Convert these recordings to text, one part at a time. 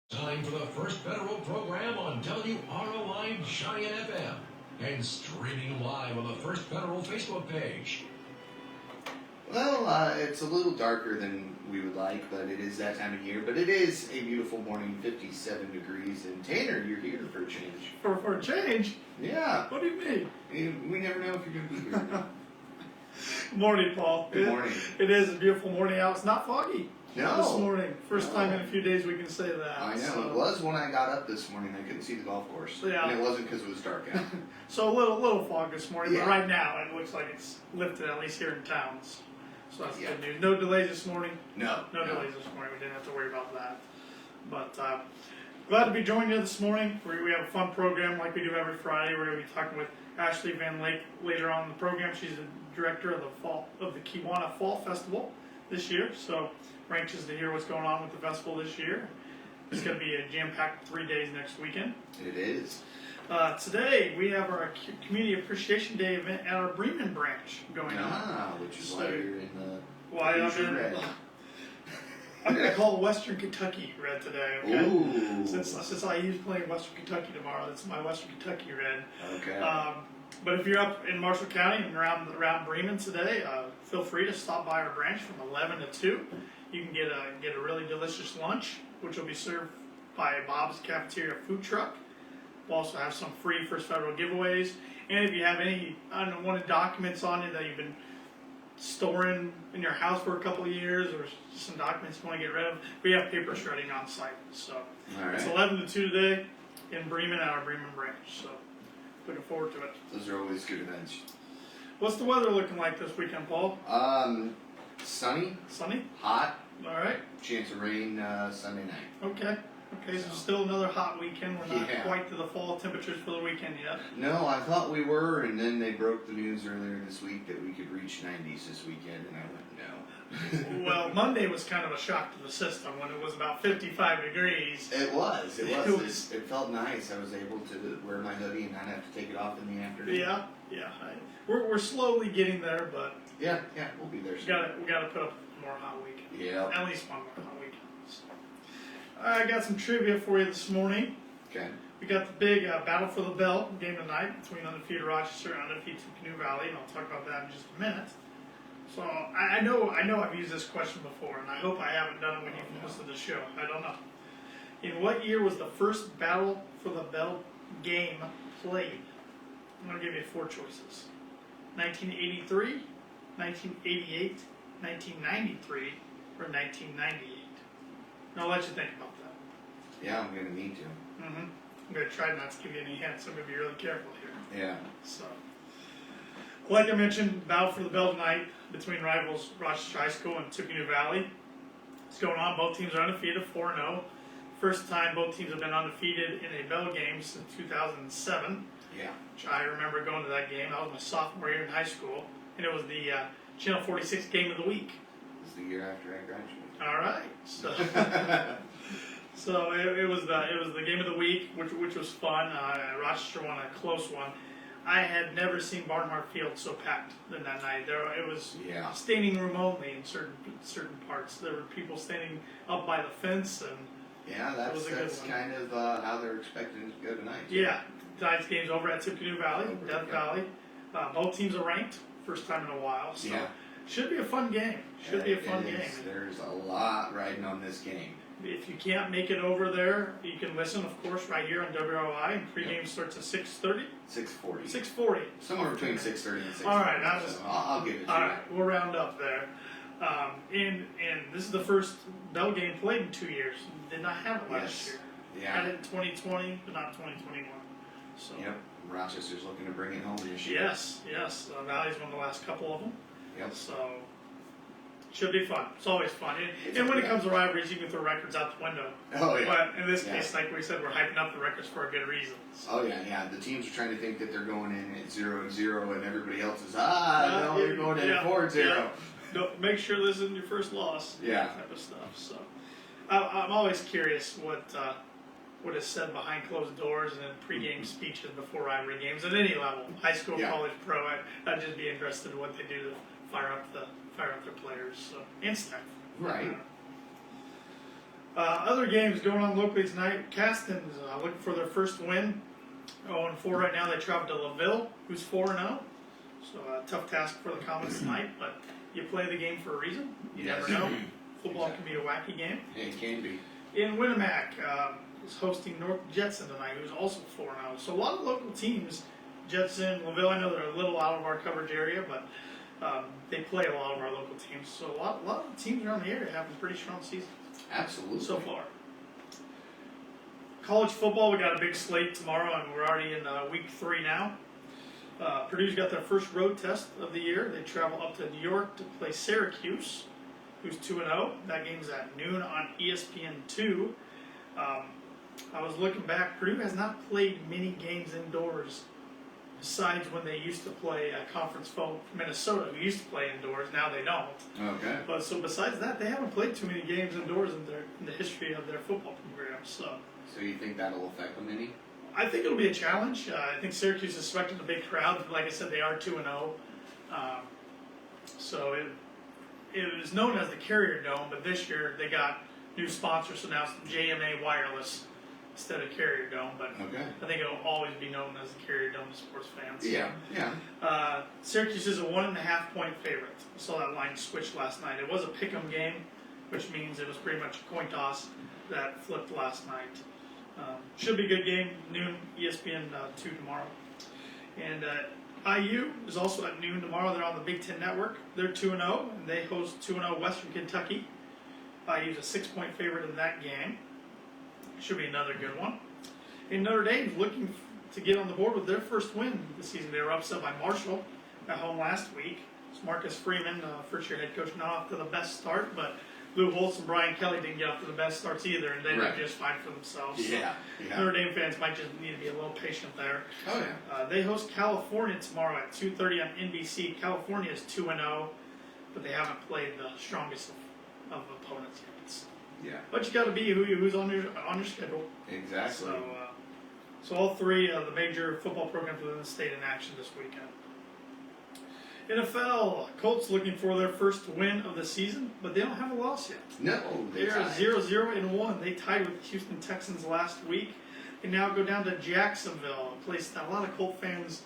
Time for the first federal program on WROI Giant FM and streaming live on the First Federal Facebook page. Well, it's a little darker than we would like, but it is that time of year. But it is a beautiful morning, 57 degrees. And Tanner, you're here for a change. For a change? Yeah. What do you mean? We never know if you're going to be here. Good morning, Paul. Good morning. It is a beautiful morning out. It's not foggy. No. This morning. First time in a few days we can say that. I know. So. It was when I got up this morning. I couldn't see the golf course. Yeah. And it wasn't because it was dark out. So a little fog this morning, Yeah. but right now it looks like it's lifted, at least here in towns. So that's Yeah. good news. No delays this morning. No. No delays this morning. We didn't have to worry about that. But glad to be joining you this morning. We have a fun program like we do every Friday. We're going to be talking with Ashley Van Lake later on in the program. She's the director of the Kewanna Fall Festival this year. So we're anxious to hear what's going on with the festival this year. It's going to be a jam-packed 3 days next weekend. It is. Today we have our Community Appreciation Day event at our Bremen branch going on. Which is why you're in the Why I'm red. I'm going to call Western Kentucky red today, okay? Ooh. Since I use playing Western Kentucky tomorrow, that's my Western Kentucky red. Okay. But if you're up in Marshall County and around Bremen today, feel free to stop by our branch from 11 to 2. You can get a really delicious lunch, which will be served by Bob's Cafeteria food truck. We'll also have some free First Federal giveaways. And if you have any unwanted documents on you that you've been storing in your house for a couple of years, or some documents you want to get rid of, we have paper shredding on site. So It's 11 to 2 today in Bremen at our Bremen branch. So looking forward to it. Those are always good events. What's the weather looking like this weekend, Paul? Sunny, Sunny? hot, All right. chance of rain Sunday night. Okay. So still another hot weekend. We're not Yeah. quite to the fall temperatures for the weekend yet. No, I thought we were, and then they broke the news earlier this week that we could reach 90s this weekend, and I went, no. Well, Monday was kind of a shock to the system when it was about 55 degrees. It was. It felt nice. I was able to wear my hoodie and not have to take it off in the afternoon. Yeah. We're slowly getting there, but Yeah, we'll be there soon. we gotta put up more hot weekend. Yeah. At least one more hot weekend. So. I got some trivia for you this morning. Okay. We got the big Battle for the Bell game tonight between undefeated Rochester and undefeated Canoe Valley, and I'll talk about that in just a minute. So I know I've used this question before, and I hope I haven't done it when you've hosted the show. I don't know. In what year was the first Battle for the Bell game played? I'm going to give you 4 choices. 1983, 1988, 1993, or 1998. Now I'll let you think about that. Yeah, I'm gonna need to. I'm going to try not to give you any hints. I'm going to be really careful here. Yeah. So, like I mentioned, Battle for the Bell tonight between rivals Rochester High School and Canoe Valley. It's going on. Both teams are undefeated, 4-0. First time both teams have been undefeated in a Bell game since 2007. Yeah. Which I remember going to that game. That was my sophomore year in high school, and it was the Channel 46 game of the week. It was the year after I graduated. All right. So it was the game of the week, which was fun. Rochester won a close one. I had never seen Barnhart Field so packed than that night. It was standing room only in certain parts. There were people standing up by the fence, and that's kind of how they're expecting it to go tonight. Yeah, tonight's game's over at Canoe Valley, Death Valley. Both teams are ranked, first time in a while. So should be a fun game. Should be a fun game. There's a lot riding on this game. If you can't make it over there, you can listen, of course, right here on WROI. And pregame starts at 6:30. 6:40. 6:40. Somewhere between 6:30 and 6:40. All right, I'll give it to you. All right, we'll round up there. And this is the first Bell game played in 2 years. Did not have it last year. Yeah. Had it in 2020, but not 2021. So. Yep. Rochester's looking to bring it home this year. Yes. Valley's won the last couple of them. Yep. So. Should be fun. It's always fun. And when it comes to rivalries, you can throw records out the window. Oh, yeah. But in this case, like we said, we're hyping up the records for a good reason. So. Oh, yeah. The teams are trying to think that they're going in at 0-0, and everybody else is, they're going in at 4-0. Yeah. Don't make sure this isn't your first loss. Yeah. Type of stuff. So, I'm always curious what is said behind closed doors and in pregame speeches before rivalry games at any level, high school, college, pro. I'd just be interested in what they do to fire up their players and staff. Right. Other games going on locally tonight. Caston's looking for their first win. 0-4 right now. They travel to LaVille, who's 4-0. So tough task for the Comets tonight, but you play the game for a reason. You Yes. never know. Football can be a wacky game. It can be. In Winnemac is hosting North Jetson tonight, who's also 4-0. So a lot of local teams. Jetson, LaVille, I know they're a little out of our coverage area, but they play a lot of our local teams. So a lot of the teams around the area have a pretty strong season. Absolutely. So far. College football, we got a big slate tomorrow, and we're already in week 3 now. Purdue's got their first road test of the year. They travel up to New York to play Syracuse, who's 2-0. That game's at noon on ESPN2. I was looking back. Purdue has not played many games indoors besides when they used to play conference foe Minnesota, who used to play indoors. Now they don't. Okay. But so besides that, they haven't played too many games indoors in the history of their football program. So you think that'll affect them any? I think it'll be a challenge. I think Syracuse is expecting a big crowd. Like I said, they are 2-0. So it was known as the Carrier Dome, but this year they got new sponsors, so now it's JMA Wireless instead of Carrier Dome. But Okay. I think it'll always be known as the Carrier Dome to sports fans. Yeah. Syracuse is a 1.5-point favorite. I saw that line switch last night. It was a pick'em game, which means it was pretty much a coin toss that flipped last night. Should be a good game, noon, ESPN2 tomorrow. And IU is also at noon tomorrow. They're on the Big Ten Network. They're 2-0, and they host 2-0 Western Kentucky. IU's a 6-point favorite in that game. Should be another good one. And Notre Dame's looking to get on the board with their first win this season. They were upset by Marshall at home last week. It's Marcus Freeman, first-year head coach, not off to the best start, but Lou Holtz and Brian Kelly didn't get off to the best starts either, and they did just fine for themselves. Yeah. Notre Dame fans might just need to be a little patient there. Oh yeah. They host California tomorrow at 2:30 on NBC. California is 2-0, but they haven't played the strongest of opponents yet. Yeah. But you got to be who's on your schedule. Exactly. So all three of the major football programs within the state in action this weekend. NFL, Colts looking for their first win of the season, but they don't have a loss yet. No, They are 0-0-1. They tied with the Houston Texans last week. They now go down to Jacksonville, a place that a lot of Colt fans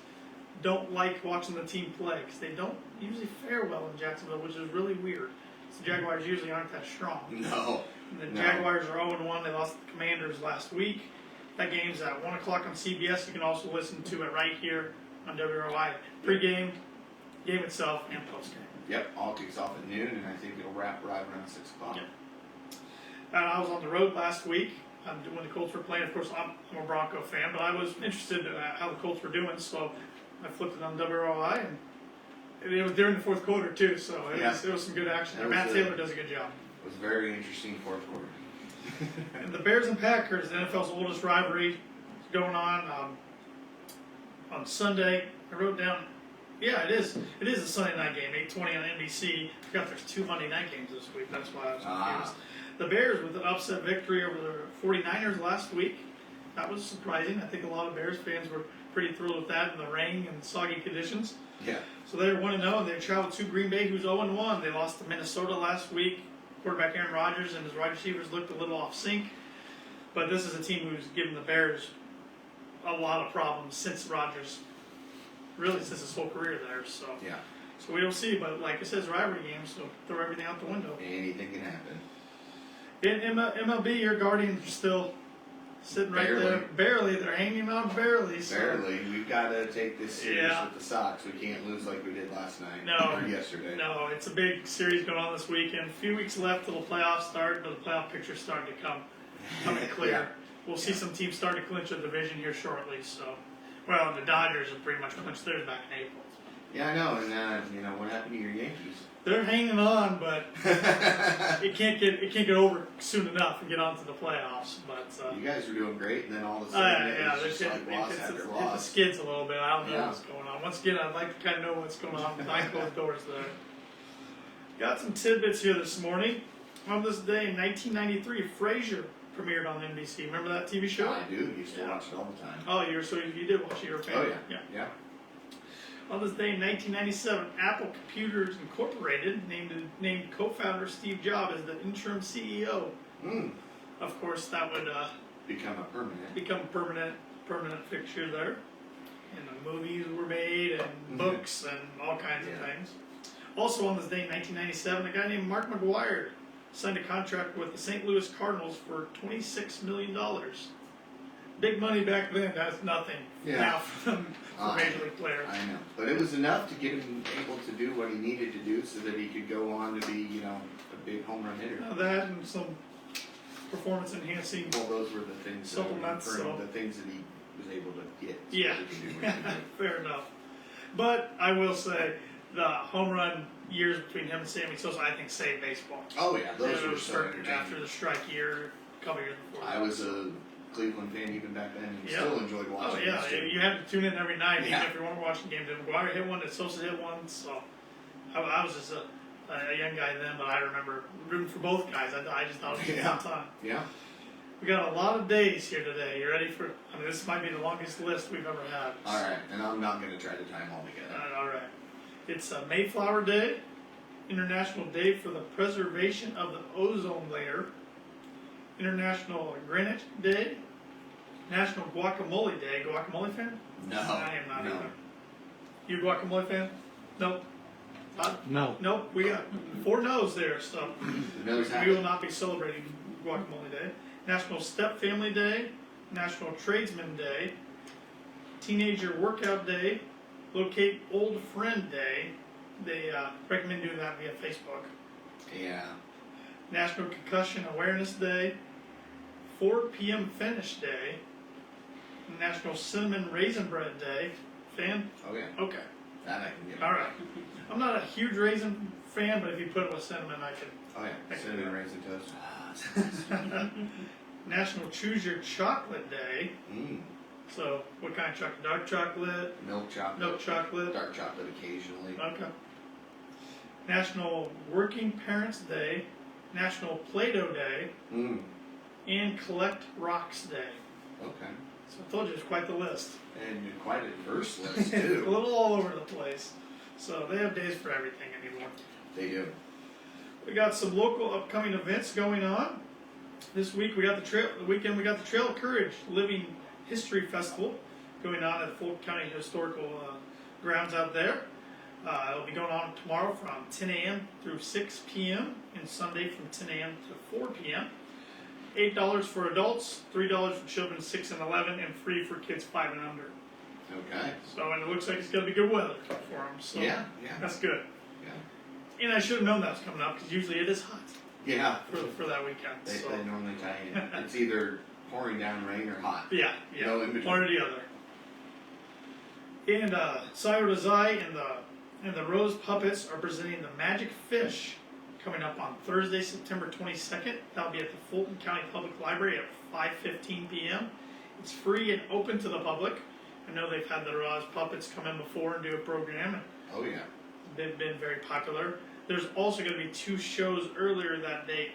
don't like watching the team play because they don't usually fare well in Jacksonville, which is really weird. The Jaguars usually aren't that strong. No. And the Jaguars are 0-1. They lost to the Commanders last week. That game's at 1 o'clock on CBS. You can also listen to it right here on WROI. Pre-game, game itself, and post-game. Yep, all kicks off at noon, and I think it'll wrap right around 6 o'clock. Yep. And I was on the road last week when the Colts were playing. Of course, I'm a Bronco fan, but I was interested in how the Colts were doing, so I flipped it on WROI, and it was during the fourth quarter, too, so it was some good action there. Matt Taylor does a good job. It was a very interesting fourth quarter. And the Bears and Packers, the NFL's oldest rivalry, is going on Sunday. I wrote down, it is a Sunday night game, 8:20 on NBC. I forgot there's 2 Monday night games this week. That's why I was confused. The Bears with an upset victory over the 49ers last week. That was surprising. I think a lot of Bears fans were pretty thrilled with that in the rain and soggy conditions. Yeah. So they're 1-0, and they traveled to Green Bay, who's 0-1. They lost to Minnesota last week. Quarterback Aaron Rodgers and his wide receivers looked a little off sync. But this is a team who's given the Bears a lot of problems since Rodgers, really since his whole career there. So we'll see. But like I said, it's a rivalry game, so throw everything out the window. Anything can happen. In MLB, your Guardians are still sitting right there. Barely. They're hanging on barely. So. Barely. We've got to take this series with the Sox. We can't lose like we did last night or yesterday. No, it's a big series going on this weekend. A few weeks left till the playoffs start, but the playoff picture's starting to come in clear. We'll see some teams start to clinch a division here shortly. So, well, the Dodgers have pretty much clinched theirs back in April. Yeah, I know. And what happened to your Yankees? They're hanging on, but it can't get over soon enough and get on to the playoffs. But you guys are doing great, and then all of a sudden it's just like loss after hit the loss. skids a little bit. I don't know what's going on. Once again, I'd like to kind of know what's going on behind closed doors there. Got some tidbits here this morning. On this day in 1993, Frasier premiered on NBC. Remember that TV show? I do. Used to watch it all the time. Oh, you did watch it. You're a fan. Oh yeah. On this day in 1997, Apple Computers Incorporated named co-founder Steve Jobs as the interim CEO. of course, that would Become a permanent. become a permanent fixture there. And the movies were made, and books, and all kinds of things. Also on this day in 1997, a guy named Mark McGwire signed a contract with the St. Louis Cardinals for $26 million. Big money back then, that's nothing now for Major League players. I know. But it was enough to get him able to do what he needed to do so that he could go on to be, a big home run hitter. Now that and some performance enhancing. Well, those were the things Supplements, the things that he was able to get. So Yeah, he could do what he did. fair enough. But I will say, the home run years between him and Sammy Sosa, I think, saved baseball. Oh yeah, those It were was so starting entertaining. after the strike year, a couple years before. I was a Cleveland fan even back then, and still enjoyed Oh watching. yeah, this too. you had to tune in every night, Yeah. even if you weren't watching games. If McGuire hit one, and Sosa hit one, so I was just a young guy then, but I remember rooting for both guys. I just thought it was a fun time. Yeah. We got a lot of days here today. You ready for? I mean, this might be the longest list we've ever had. All right, and I'm not going to try to time all together. All right. It's Mayflower Day, International Day for the Preservation of the Ozone Layer, International Granite Day, National Guacamole Day. Guacamole fan? No. I am not no. either. You a guacamole fan? Nope. No. Nope. We got 4 no's there, so The nose we habit. will not be celebrating Guacamole Day. National Step Family Day, National Tradesman Day, Teenager Workout Day, Locate Old Friend Day. They recommend doing that via Facebook. Yeah. National Concussion Awareness Day, 4 p.m. Finish Day, National Cinnamon Raisin Bread Day. Fan? Oh yeah. Okay. That I can get. All right. I'm not a huge raisin fan, but if you put it with cinnamon, I can. Oh yeah. Cinnamon raisin toast. National Choose Your Chocolate Day. Mm. So, what kind of chocolate? Dark chocolate, Milk chocolate. milk chocolate. Dark chocolate occasionally. Okay. National Working Parents Day, National Play-Doh Day, Mm. and Collect Rocks Day. Okay. So I told you it's quite the list. And quite a diverse list a too. little all over the place. So they have days for everything anymore. They do. We got some local upcoming events going on. This week we got the weekend we got the Trail of Courage Living History Festival going on at the Fulton County Historical grounds out there. It'll be going on tomorrow from 10 a.m. through 6 p.m. and Sunday from 10 a.m. to 4 p.m. $8 for adults, $3 for children 6 and 11, and free for kids 5 and under. Okay. So, and it looks like it's going to be good weather for them. So Yeah. that's good. Yeah. And I should have known that was coming up because usually it is hot Yeah. for that weekend. They, So they normally tie in. It's either pouring down rain or hot. yeah, No in between. one or the other. And Sayo Dazai and the Rose Puppets are presenting the Magic Fish coming up on Thursday, September 22nd. That'll be at the Fulton County Public Library at 5:15 p.m. It's free and open to the public. I know they've had the Rose Puppets come in before and do a program, and Oh yeah. they've been very popular. There's also going to be 2 shows earlier that day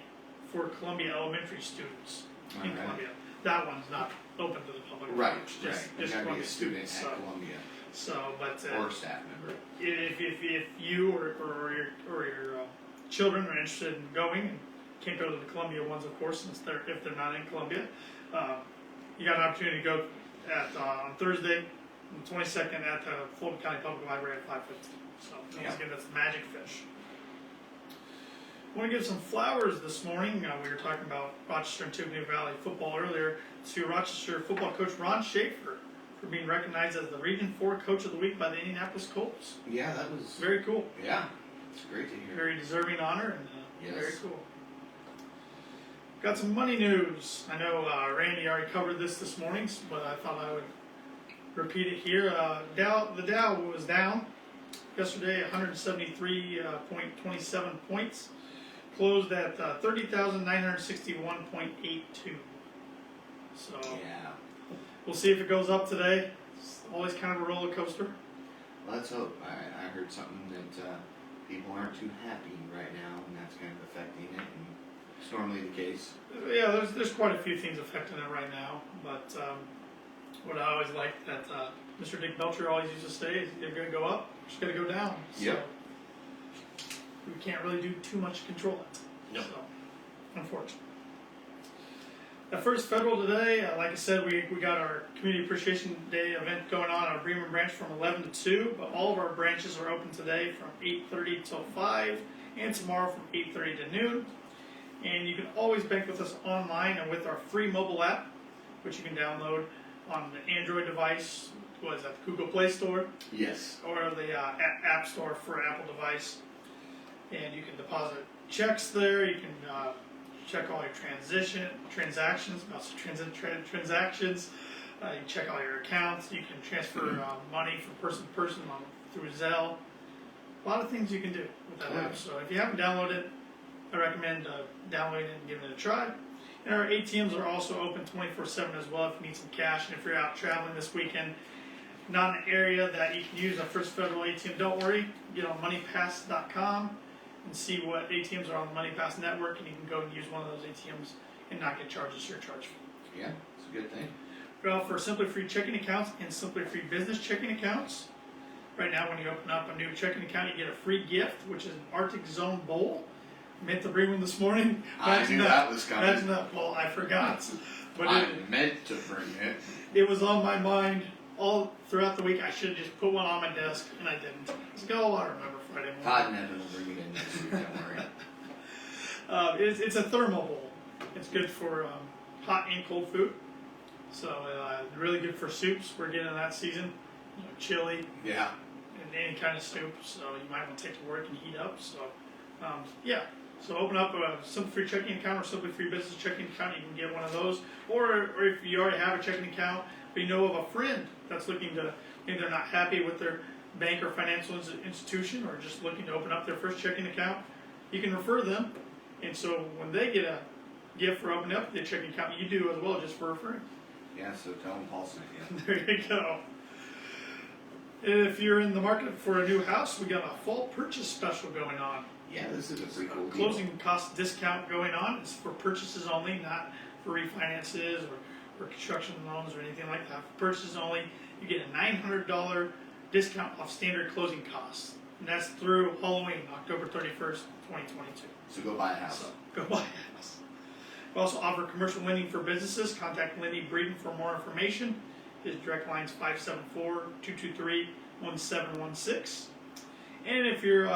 for Columbia Elementary students in Alright. Columbia. That one's not open to the public. Right. It's Right. just You gotta be a Columbia student students. at Columbia So, but or staff member. if you or your children are interested in going, and can't go to the Columbia ones, of course, since if they're not in Columbia, you got an opportunity to go at on Thursday, the 22nd, at the Fulton County Public Library at 5:15. So once again, that's Magic Fish. I want to give some flowers this morning. We were talking about Rochester and Tiffany Valley football earlier, to Rochester football coach Ron Schaefer for being recognized as the Region 4 Coach of the Week by the Indianapolis Colts. Yeah, that was. Very cool. Yeah, it's great to hear. Very deserving honor, and Yes. very cool. Got some money news. I know Randy already covered this morning, but I thought I would repeat it here. The Dow was down yesterday, 173.27 points. Closed at 30,961.82. So Yeah. we'll see if it goes up today. It's always kind of a roller coaster. Let's hope. I heard something that people aren't too happy right now, and that's kind of affecting it. And it's normally the case. Yeah, there's quite a few things affecting it right now, but what I always like that Mr. Dick Belcher always used to say is they're going to go up, it's going to go down. So Yep. we can't really do too much to control it. No. So, unfortunately. At First Federal today, like I said, we got our Community Appreciation Day event going on at our Bremen branch from 11 to 2, but all of our branches are open today from 8:30 till 5, and tomorrow from 8:30 to noon. And you can always bank with us online and with our free mobile app, which you can download on the Android device, what is that, the Google Play Store, Yes. or the App Store for Apple device. And you can deposit checks there, you can check all your transactions, you can check all your accounts, you can transfer money from person to person through Zelle. A lot of things you can do with that app. So if you haven't downloaded it, I recommend downloading it and giving it a try. And our ATMs are also open 24/7 as well if you need some cash. And if you're out traveling this weekend, not an area that you can use a First Federal ATM, don't worry. Get on MoneyPass.com and see what ATMs are on the MoneyPass network, and you can go and use one of those ATMs and not get charged a surcharge fee. Yeah, it's a good thing. We offer Simply Free checking accounts and Simply Free business checking accounts. Right now, when you open up a new checking account, you get a free gift, which is an Arctic Zone bowl. I meant to bring one this morning. I knew that was coming. Imagine that. Well, I forgot. But I meant to bring it. it was on my mind all throughout the week. I should have just put one on my desk, and I didn't. It's like, oh, I remember Friday morning. Todd and Evan will bring it in next week, don't worry. It's a thermal bowl. It's good for hot and cold food. So really good for soups. We're getting in that season. You know, chili Yeah. and any kind of soup. So you might want to take to work and heat up. So yeah. So open up a Simply Free checking account or Simply Free business checking account. You can get one of those. Or if you already have a checking account, but you know of a friend that's looking to, maybe they're not happy with their bank or financial institution, or just looking to open up their first checking account, you can refer them. And so when they get a gift for opening up their checking account, you do as well, just for referring. Yeah, so tell them Paul sent you. There you go. If you're in the market for a new house, we got a fall purchase special going on. Yeah, this is a pretty cool deal. Closing cost discount going on. It's for purchases only, not for refinances or construction loans or anything like that. For purchases only, you get a $900 discount off standard closing costs. And that's through Halloween, October 31st, 2022. So go buy a house. So go buy a house. We also offer commercial lending for businesses. Contact Lenny Breeden for more information. His direct line is 574-223-1716. And if you're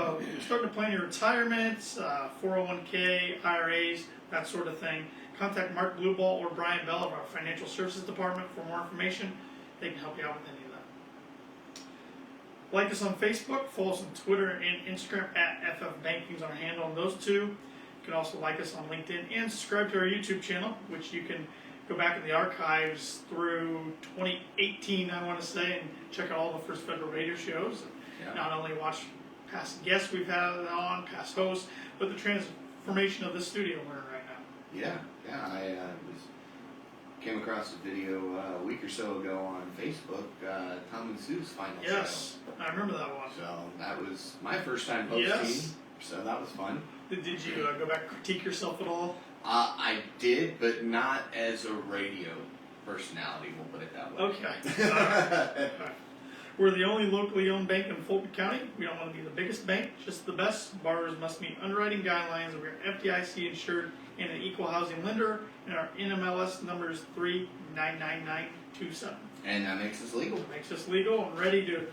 starting to plan your retirement, 401k, IRAs, that sort of thing, contact Mark Blueball or Brian Bell of our Financial Services Department for more information. They can help you out with any of that. Like us on Facebook, follow us on Twitter and Instagram at FF Banking is our handle on those two. You can also like us on LinkedIn and subscribe to our YouTube channel, which you can go back in the archives through 2018, I want to say, and check out all the First Federal Radio shows. Yeah. Not only watch past guests we've had on, past hosts, but the transformation of the studio we're in right now. Yeah, I came across a video a week or so ago on Facebook, Tom and Sue's final Yes, I remember that one. show. So that was my first time hosting, Yes. so that was fun. Did you go back and critique yourself at all? I did, but not as a radio personality, we'll put it that way. Okay. We're the only locally owned bank in Fulton County. We don't want to be the biggest bank, just the best. Borrowers must meet underwriting guidelines. We're FDIC insured and an equal housing lender, and our NMLS number is 399927. And that makes us legal. Makes us legal and ready to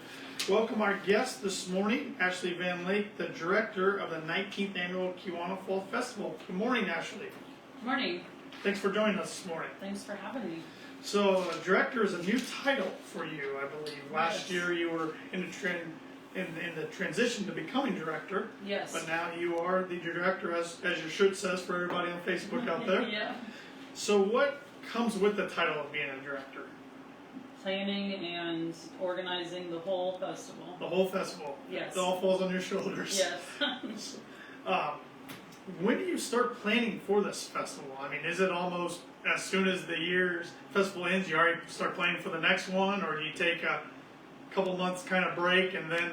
welcome our guest this morning, Ashley Van Lake, the director of the 19th Annual Kewanna Fall Festival. Good morning, Ashley. Good morning. Thanks for joining us this morning. Thanks for having me. So, director is a new title for you, I believe. Last Yes. year you were in the transition to becoming director, Yes. but now you are the director, as your shirt says for everybody on Facebook out there. Yeah. So, what comes with the title of being a director? Planning and organizing the whole festival. The whole festival. Yes. It all falls on your shoulders. Yes. When do you start planning for this festival? I mean, is it almost as soon as the year's festival ends, you already start planning for the next one, or do you take a couple months kind of break and then?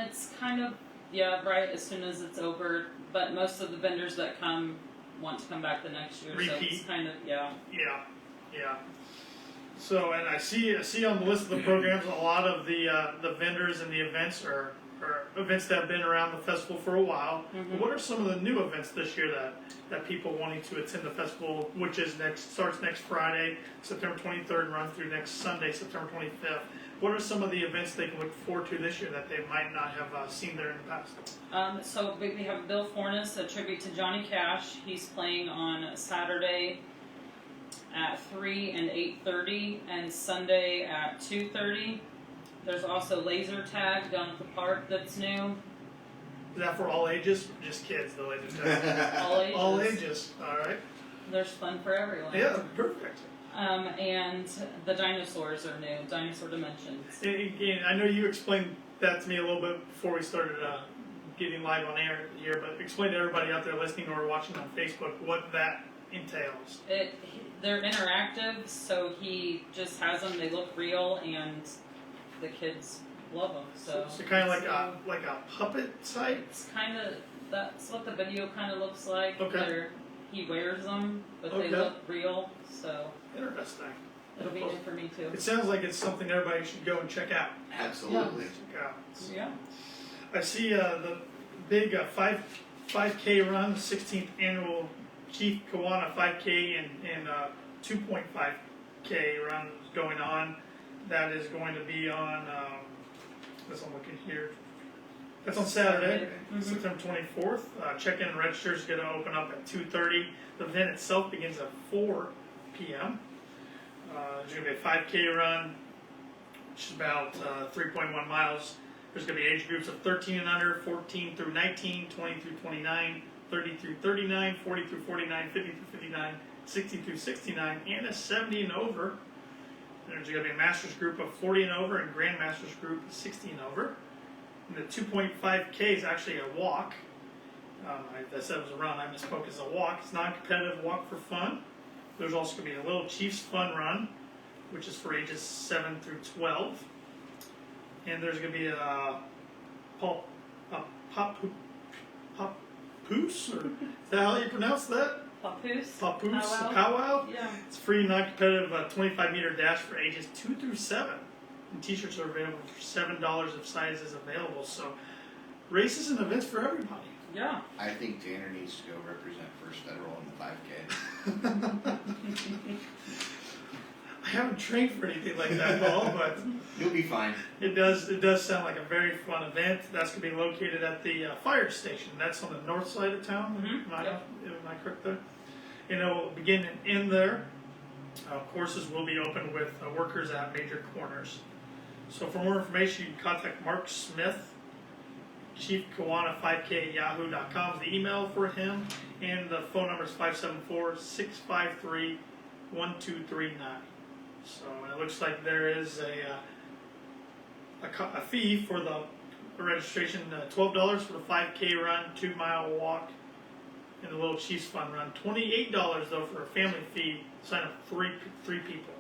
It's kind of, right as soon as it's over, but most of the vendors that come want to come back the next year. Repeat. So it's kind of, yeah. Yeah. So, and I see on the list of the programs, a lot of the vendors and the events are or events that have been around the festival for a while. Mhm. What are some of the new events this year that people wanting to attend the festival, which is starts next Friday, September 23rd, and runs through next Sunday, September 25th? What are some of the events they can look forward to this year that they might not have seen there in the past? So we have Bill Fornes, a tribute to Johnny Cash. He's playing on Saturday at 3 and 8:30, and Sunday at 2:30. There's also laser tag down at the park that's new. Is that for all ages? Just kids, the laser tag. All ages. All ages. All right. There's fun for everyone. Yeah, perfect. And the dinosaurs are new. Dinosaur Dimensions. And again, I know you explained that to me a little bit before we started getting live on air here, but explain to everybody out there listening or watching on Facebook what that entails. They're interactive, so he just has them. They look real, and the kids love them. So kind of like a puppet site. it's kind of that's what the video kind of looks like. Okay. He wears them, but Okay. they look real. So Interesting. it'll be new for me too. It sounds like it's something everybody should go and check out. Absolutely. Check out. Yeah. I see the big 5K run, the 16th annual Chief Kewanna 5K and 2.5K run going on. That is going to be on, that's I'm looking here. That's on Saturday, Mhm. September 24th. Check-in and register is going to open up at 2:30. The event itself begins at 4 p.m. There's going to be a 5K run, which is about 3.1 miles. There's going to be age groups of 13 and under, 14 through 19, 20 through 29, 30 through 39, 40 through 49, 50 through 59, 60 through 69, and a 70 and over. There's going to be a master's group of 40 and over and grandmaster's group of 60 and over. And the 2.5K is actually a walk. I said it was a run, I misspoke, it's a walk. It's non-competitive walk for fun. There's also going to be a Little Chiefs Fun Run, which is for ages 7 through 12. And there's going to be a papoose, or is that how you pronounce that? Papoose. Papoose, Powwow. powwow. Yeah. It's free, non-competitive 25-meter dash for ages 2 through 7. And t-shirts are available for $7 if size is available. So races and events for everybody. Yeah. I think Tanner needs to go represent First Federal in the 5K. I haven't trained for anything like that, Paul, but You'll be fine. it does sound like a very fun event. That's going to be located at the fire station. That's on the north side of town. Mhm. Yep. Am I correct there? And it will begin and end there. Courses will be open with workers at major corners. So for more information, you can contact Mark Smith, Chief Kewanna 5K at yahoo.com is the email for him, and the phone number is 574-653-1239. So and it looks like there is a fee for the registration, $12 for the 5K run, 2-mile walk, and the Little Chiefs Fun Run. $28 though for a family fee. Sign up three people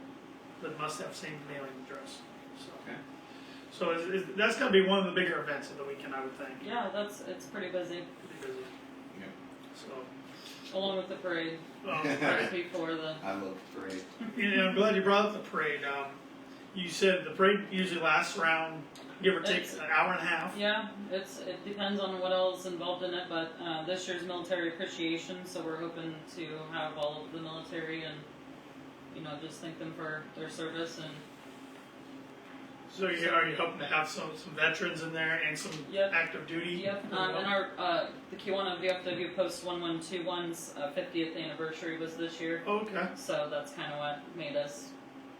that must have same mailing address. So, Okay. so that's going to be one of the bigger events of the weekend, I would think. Yeah. It's pretty busy. Pretty busy. Yeah. So, Along with the parade. right. Right before the. I love the parade. And I'm glad you brought up the parade. You said the parade usually lasts around, give or take, an hour and a half. Yeah, it depends on what else is involved in it, but this year's military appreciation, so we're hoping to have all of the military and just thank them for their service and. So are you hoping to have some veterans in there and some Yep. active duty? Yep, and our the Kewanna VFW Post 1121's 50th anniversary was this year, Oh, okay. so that's kind of what made us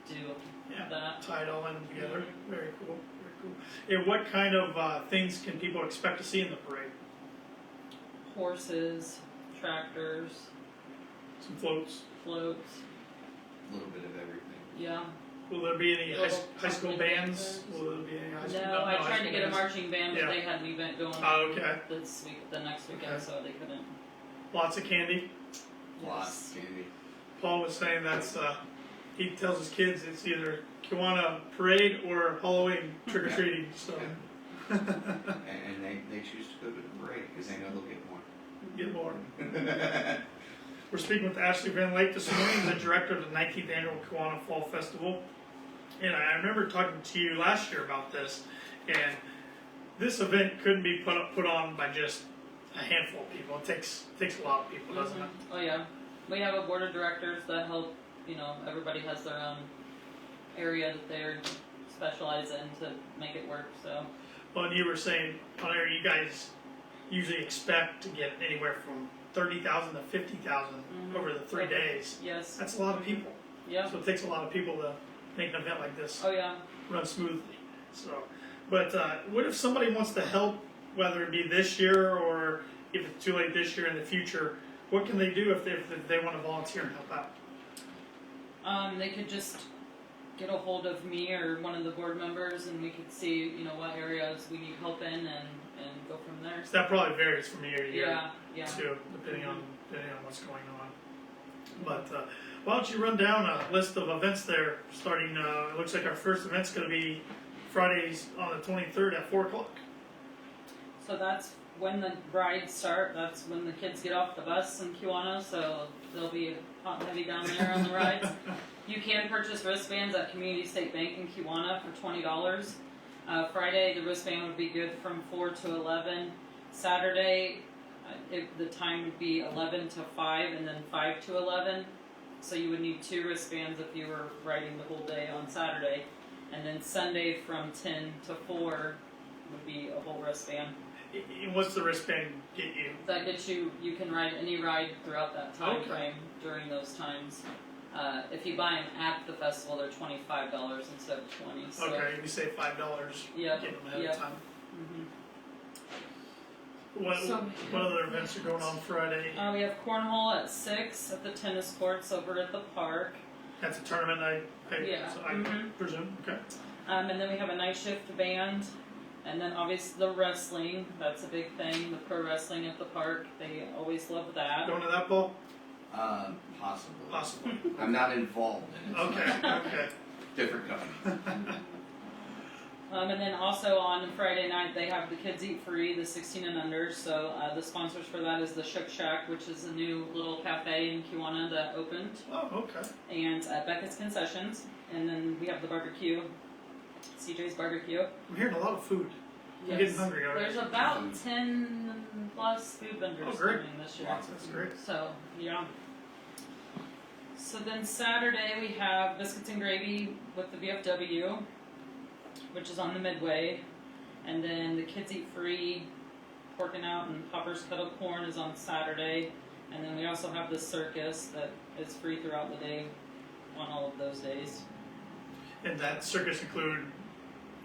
do Yeah. that. Tie it all in together. Very cool. Very cool. And what kind of things can people expect to see in the parade? Horses, tractors, Some floats. floats. A little bit of everything. Yeah. Will there be any Little high school company bands? bands. Will there be any high school? No, I high tried school to get a bands. marching band, but Yeah. they had an event going Oh, okay. this week, the next weekend, Okay. so they couldn't. Lots of candy. Lots of candy. Paul was saying that's he tells his kids it's either Kewanna parade or Halloween trick or treating. So And they choose to go to the parade because they know they'll get more. get more. We're speaking with Ashley Van Lake this morning, the director of the 19th annual Kewanna Fall Festival. And I remember talking to you last year about this, and this event couldn't be put on by just a handful of people. It takes a lot of people, doesn't it? Oh yeah, we have a board of directors that help. Everybody has their own area that they're specialize in to make it work. So. Well, and you were saying on air, you guys usually expect to get anywhere from 30,000 to 50,000 over the 3 days. Yes. That's a lot of people. Yeah. So it takes a lot of people to make an event like this Oh yeah. run smoothly. So, but what if somebody wants to help, whether it be this year or if it's too late this year in the future? What can they do if they want to volunteer and help out? They could just get a hold of me or one of the board members, and we could see, what areas we need help in, and go from there. So that probably varies from year to year, Yeah. too, depending on what's going on. But why don't you run down a list of events there? Starting, it looks like our first event's going to be Fridays on the 23rd at 4:00. So that's when the rides start. That's when the kids get off the bus in Kewanna, so they'll be hot and heavy down there on the rides. You can purchase wristbands at Community State Bank in Kewanna for $20. Friday, the wristband would be good from 4 to 11. Saturday, the time would be 11 to 5 and then 5 to 11. So you would need 2 wristbands if you were riding the whole day on Saturday. And then Sunday from 10 to 4 would be a whole wristband. What's the wristband get you? That gets you can ride any ride throughout that time Okay. frame during those times. If you buy them at the festival, they're $25 instead of $20. So, Okay, we say $5. Yep, Get them ahead yep. of time. Mhm. What other events are going on Friday? We have cornhole at 6 at the tennis courts over at the park. That's a tournament, Yeah. so I presume. Okay. And then we have a night shift band. And then obviously the wrestling, that's a big thing. The pro wrestling at the park, they always love that. Going to that, Paul? Possibly. Possibly. I'm not involved in it. Okay. Different company. And then also on Friday night, they have the Kids Eat Free, the 16 and under. So the sponsors for that is the Shook Shack, which is a new little cafe in Kewanna that opened. Oh, okay. And Beckett's Concessions. And then we have the barbecue, CJ's Barbecue. I'm hearing a lot of food. I'm Yes. getting hungry already. There's about 10 plus food vendors great. coming this year. Lots, that's great. So, yeah. So then Saturday we have Biscuits and Gravy with the VFW, which is on the Midway. And then the Kids Eat Free, Porking Out and Poppers Cut Up Corn is on Saturday. And then we also have the circus that is free throughout the day on all of those days. And that circus include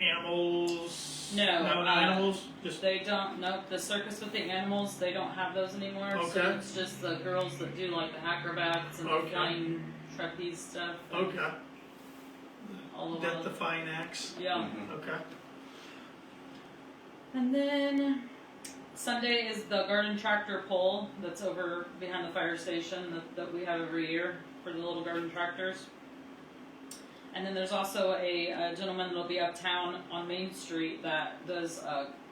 animals? No, animals? Just They don't, nope, the circus with the animals, they don't have those anymore. So Okay. it's just the girls that do like the acrobats and Okay. the flying trapeze stuff. and okay. All of Death them. defying acts. Yeah. Mhm. Okay. And then Sunday is the garden tractor pull that's over behind the fire station that we have every year for the little garden tractors. And then there's also a gentleman that'll be uptown on Main Street that does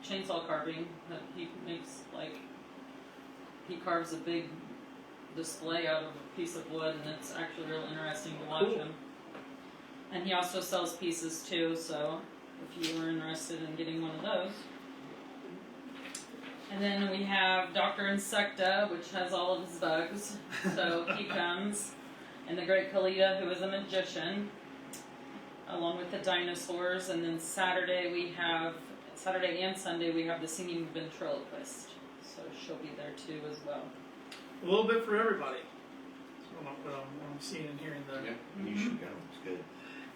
chainsaw carving. That he makes he carves a big display out of a piece of wood, and it's actually real interesting to watch Cool. him. And he also sells pieces too, so if you were interested in getting one of those. And then we have Dr. Insecta, which has all of his bugs, so he comes. And the Great Kalita, who is a magician, along with the dinosaurs. And then Saturday and Sunday we have the singing ventriloquist, so she'll be there too as well. A little bit for everybody. That's what I'm seeing and hearing there. Yeah, you should go. It's good.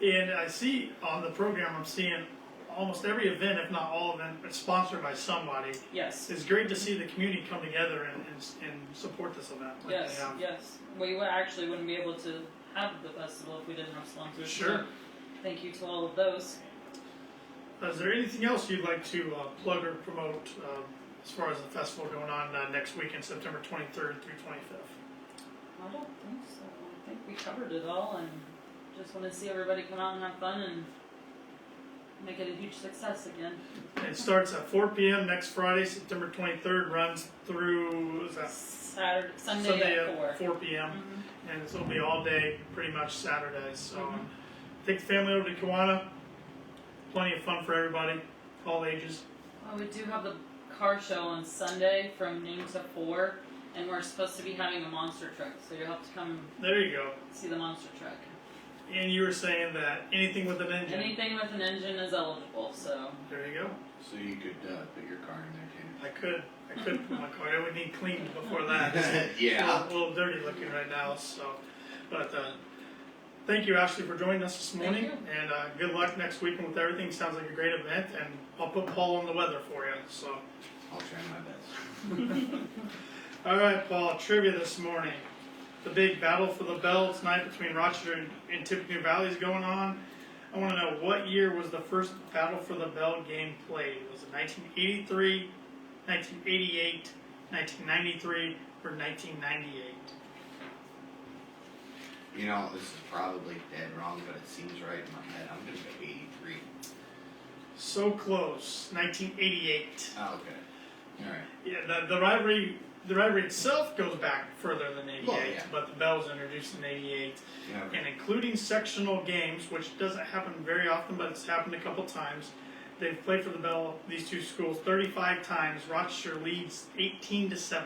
And I see on the program, I'm seeing almost every event, if not all event, is sponsored by somebody. Yes. It's great to see the community come together and support this event like Yes, they have. yes. We actually wouldn't be able to have the festival if we didn't have sponsors. Sure. So thank you to all of those. Is there anything else you'd like to plug or promote as far as the festival going on next weekend, September 23rd through 25th? I don't think so. I think we covered it all, and just want to see everybody come out and have fun and make it a huge success again. It starts at 4 p.m. next Friday, September 23rd, runs through Sunday at 4. 4 p.m. Mhm. And it'll be all day, pretty much Saturday. So take the family over to Kewanna. Plenty of fun for everybody, all ages. Well, we do have the car show on Sunday from noon to 4, and we're supposed to be having a monster truck, so you'll have to come There you go. see the monster truck. And you were saying that anything with an engine. Anything with an engine is eligible, so. There you go. So you could put your car in there I could put my car. I would need cleaned before that. too. Yeah. It's a little dirty looking right now. So, but thank you, Ashley, for joining us this morning. Thank And good luck next weekend with everything. Sounds like a great event. And I'll put Paul on the weather for you. So, I'll try my best. all right, Paul. Trivia this morning. The big battle for the bell tonight between Rochester and Tippecanoe Valley is going on. I want to know, what year was the first Battle for the Bell game played? Was it 1983, 1988, 1993, or 1998? You know, this is probably dead wrong, but it seems right in my head. I'm gonna go 83. So close. 1988. Oh, okay. All right. Yeah, the rivalry itself goes back further than 88, Well, yeah. but the bell was introduced in 88. Yeah, okay. And including sectional games, which doesn't happen very often, but it's happened a couple times. They've played for the bell, these two schools, 35 times. Rochester leads 18-17.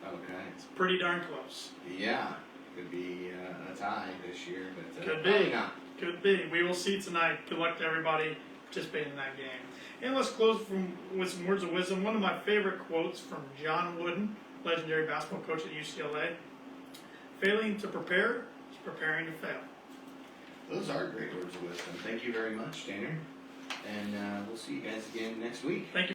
Okay. It's pretty darn close. Yeah. Could be a tie this year, but Could probably be. not. Could be. We will see tonight. Good luck to everybody participating in that game. And let's close with some words of wisdom. One of my favorite quotes from John Wooden, legendary basketball coach at UCLA. Failing to prepare is preparing to fail. Those are great words of wisdom. Thank you very much, Tanner. And we'll see you guys again next week. Thank you.